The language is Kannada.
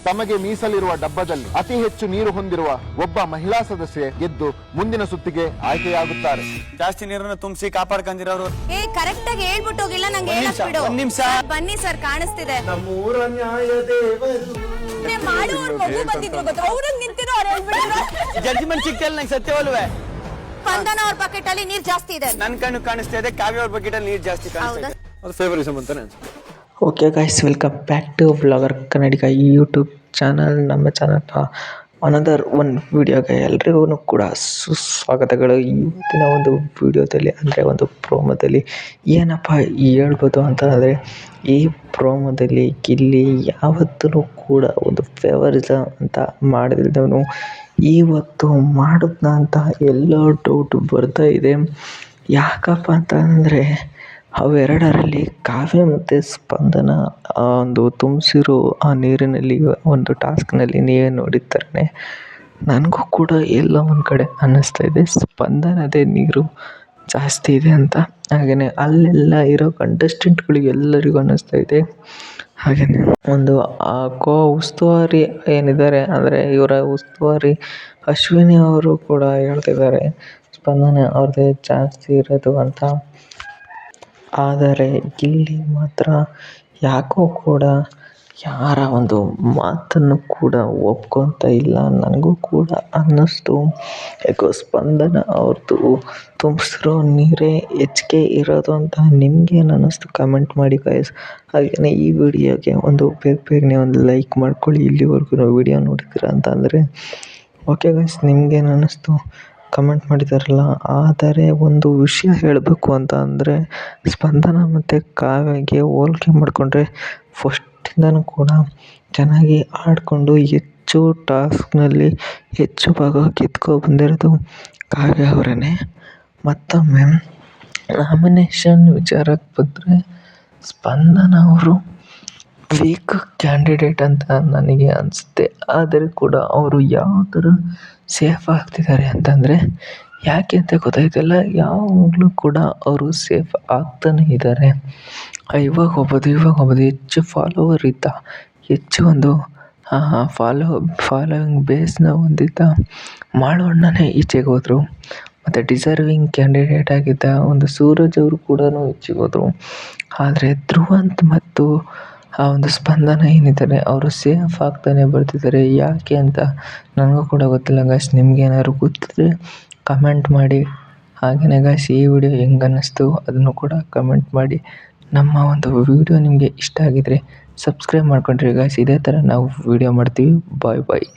ತಮಗೆ ಮೀಸಲಿರುವ ಡಬ್ಬದಲ್ಲಿ ಅತಿ ಹೆಚ್ಚು ನೀರು ಹೊಂದಿರುವ ಒಬ್ಬ ಮಹಿಳಾ ಸದಸ್ಯೆ ಗೆದ್ದು ಮುಂದಿನ ಸುತ್ತಿಗೆ ಆಯ್ಕೆಯಾಗುತ್ತಾರೆ. ಜಾಸ್ತಿ ನೀರನ್ನು ತುಂಬಿಸಿ ಕಾಪಾಡ್ಕೊಂಡಿರೋರು. ಕರೆಕ್ಟ್ ಆಗಿ ಹೇಳ್ಬಿಟ್ಟು ಹೋಗಿಲ್ಲ ನಂಗೆ ಹೇಳಕ್ ಬಿಡು. ಒಂದ್ ನಿಮಿಷ ಬನ್ನಿ ಸರ್, ಕಾಣಿಸ್ತಿದೆ. ನಮ್ಮೂರ ನ್ಯಾಯ ದೇವರು ಮಾಡುವವ್ರ ಮಗು ಬಂದಿದ್ರು ಗೊತ್ತಾ, ಅವ್ರಂಗ್ ನಿಂತಿರೋ ಅವ್ರು ಹೇಳ್ಬಿಟ್ಟಿದ್ರು. ಜಡ್ಜ್ಮೆಂಟ್ ಸಿಕ್ತಲ್ಲ ನಂಗೆ ಸತ್ಯವಲ್ವೇ? ಸ್ಪಂದನ ಅವ್ರ ಬಕೆಟ್ ಅಲ್ಲಿ ನೀರ್ ಜಾಸ್ತಿ ಇದೆ. ನನ್ ಕಣ್ಣು ಕಾಣಿಸ್ತಾ ಇದೆ, ಕಾವ್ಯ ಅವ್ರ ಬಕೆಟ್ ಅಲ್ಲಿ ನೀರ್ ಜಾಸ್ತಿ ಕಾಣಿಸ್ತಾ ಇದೆ. ಅದು ಫೇವರಿಸಮ್ ಅಂತಾನೆ. Okay guys, welcome back to vlogger Kannadiga YouTube channel. ನಮ್ಮ ಚಾನಲ್ನ ಅನದರ್ ಒನ್ ವಿಡಿಯೋಗೆ ಎಲ್ರಿಗೂ ಕೂಡ ಸುಸ್ವಾಗತಗಳು. ಇವತ್ತಿನ ಒಂದು ವಿಡಿಯೋದಲ್ಲಿ ಅಂದರೆ ಒಂದು ಪ್ರೋಮೋದಲ್ಲಿ ಏನಪ್ಪ ಹೇಳ್ಬೋದು ಅಂತಂದರೆ, ಈ ಪ್ರೋಮೋದಲ್ಲಿ ಗಿಲ್ಲಿ ಯಾವತ್ತೂ ಕೂಡ ಒಂದು ಫೇವರಿಸಮ್ ಅಂತ ಮಾಡಿದವನು ಇವತ್ತು ಮಾಡಿದ್ನ ಅಂತ ಎಲ್ಲ ಡೌಟ್ ಬರ್ತಾ ಇದೆ. ಯಾಕಪ್ಪ ಅಂತಂದರೆ ಅವೆರಡರಲ್ಲಿ ಕಾವ್ಯ ಮತ್ತು ಸ್ಪಂದನ ಒಂದು ತುಂಬಿಸಿರೋ ಆ ನೀರಿನಲ್ಲಿ ಒಂದು ಟಾಸ್ಕ್ನಲ್ಲಿ ನೀವೇ ನೋಡಿರ್ತಾರೆ. ನನಗೂ ಕೂಡ ಎಲ್ಲ ಒಂದು ಕಡೆ ಅನ್ನಿಸ್ತಾ ಇದೆ ಸ್ಪಂದನದೇ ನೀರು ಜಾಸ್ತಿ ಇದೆ ಅಂತ. ಹಾಗೆಯೇ ಅಲ್ಲೆಲ್ಲ ಇರೋ ಕಂಟೆಸ್ಟೆಂಟ್ಗಳಿಗೆ ಎಲ್ಲರಿಗೂ ಅನ್ನಿಸ್ತಾ ಇದೆ. ಹಾಗೆಯೇ ಒಂದು ಉಸ್ತುವಾರಿ ಏನಿದ್ದಾರೆ ಅಂದರೆ ಇವರ ಉಸ್ತುವಾರಿ ಅಶ್ವಿನಿ ಅವರು ಕೂಡ ಹೇಳ್ತಿದ್ದಾರೆ ಸ್ಪಂದನ ಅವ್ರದ್ದೇ ಜಾಸ್ತಿ ಇರೋದು ಅಂತ. ಆದರೆ ಇಲ್ಲಿ ಮಾತ್ರ ಯಾಕೋ ಕೂಡ ಯಾರ ಒಂದು ಮಾತನ್ನು ಕೂಡ ಒಪ್ಕೊತ ಇಲ್ಲ. ನನಗೂ ಕೂಡ ಅನ್ನಿಸ್ತು ಯಾಕೋ ಸ್ಪಂದನ ಅವ್ರದ್ದು ತುಂಬಿಸಿರೋ ನೀರೇ ಹೆಚ್ಚಿಗೆ ಇರೋದು ಅಂತ. ನಿಮಗೇನು ಅನ್ನಿಸ್ತು ಕಮೆಂಟ್ ಮಾಡಿ ಗೈಸ್. ಹಾಗೆಯೇ ಈ ವಿಡಿಯೋಗೆ ಒಂದು ಬೇಗನೆ ಒಂದು ಲೈಕ್ ಮಾಡ್ಕೊಳ್ಳಿ. ಇಲ್ಲಿವರೆಗೂ ವಿಡಿಯೋ ನೋಡಿದ್ದೀರ ಅಂತ ಅಂದರೆ ಓಕೆ ಗೈಸ್, ನಿಮಗೇನು ಅನ್ನಿಸ್ತು ಕಮೆಂಟ್ ಮಾಡಿದಾರಲ್ಲ. ಆದರೆ ಒಂದು ವಿಷಯ ಹೇಳಬೇಕು ಅಂತ ಅಂದರೆ, ಸ್ಪಂದನ ಮತ್ತು ಕಾವ್ಯಗೆ ಹೋಲಿಕೆ ಮಾಡಿಕೊಂಡ್ರೆ ಫಸ್ಟಿಂದನೂ ಕೂಡ ಚೆನ್ನಾಗಿ ಆಡಿಕೊಂಡು ಹೆಚ್ಚು ಟಾಸ್ಕ್ನಲ್ಲಿ ಹೆಚ್ಚು ಭಾಗ ಗೆದ್ಕೊ ಬಂದಿರೋದು ಕಾವ್ಯ ಅವರೇ. ಮತ್ತೊಮ್ಮೆ ನಾಮಿನೇಷನ್ ವಿಚಾರಕ್ಕೆ ಬಂದರೆ ಸ್ಪಂದನ ಅವರು ವೀಕ್ ಕ್ಯಾಂಡಿಡೇಟ್ ಅಂತ ನನಗೆ ಅನಿಸುತ್ತೆ. ಆದರೆ ಕೂಡ ಅವರು ಯಾವ ಥರ ಸೇಫ್ ಆಗ್ತಿದ್ದಾರೆ ಅಂತಂದರೆ, ಯಾಕೆ ಅಂತ ಗೊತ್ತಾಯ್ತಿಲ್ಲ, ಯಾವಾಗಲೂ ಕೂಡ ಅವರು ಸೇಫ್ ಆಗ್ತಾನೆ ಇದ್ದಾರೆ. ಇವಾಗ ಹೋಗ್ಬೋದು ಹೆಚ್ಚು ಫಾಲೋವರ್ ಇದ್ದ, ಹೆಚ್ಚು ಒಂದು ಫಾಲೋವಿಂಗ್ ಬೇಸ್ನ ಹೊಂದಿದ್ದ ಮಾಳವಣ್ಣನೇ ಈಚೆಗೆ ಹೋದರು. ಮತ್ತು ಡಿಸರ್ವಿಂಗ್ ಕ್ಯಾಂಡಿಡೇಟ್ ಆಗಿದ್ದ ಒಂದು ಸೂರಜ್ ಅವರು ಕೂಡ ಈಚೆಗೆ ಹೋದರು. ಆದರೆ ಧ್ರುವಂತ್ ಮತ್ತು ಆ ಒಂದು ಸ್ಪಂದನ ಏನಿದ್ದಾರೆ ಅವರು ಸೇಫ್ ಆಗ್ತಾನೆ ಬರ್ತಿದ್ದಾರೆ. ಯಾಕೆ ಅಂತ ನನಗೂ ಕೂಡ ಗೊತ್ತಿಲ್ಲ ಗಾಯ್ಸ್. ನಿಮ್ಗೇನಾದ್ರು ಗೊತ್ತಿದ್ರೆ ಕಮೆಂಟ್ ಮಾಡಿ. ಹಾಗೆಯೇ ಗಾಯ್ಸ್, ಈ ವಿಡಿಯೋ ಹೆಂಗೆ ಅನ್ನಿಸ್ತು ಅದನ್ನು ಕೂಡ ಕಮೆಂಟ್ ಮಾಡಿ. ನಮ್ಮ ಒಂದು ವಿಡಿಯೋ ನಿಮಗೆ ಇಷ್ಟ ಆಗಿದರೆ ಸಬ್ಸ್ಕ್ರೈಬ್ ಮಾಡ್ಕೊಂಡ್ರಿ ಗಾಯ್ಸ್. ಇದೇ ಥರ ನಾವು ವಿಡಿಯೋ ಮಾಡ್ತೀವಿ. ಬಾಯ್.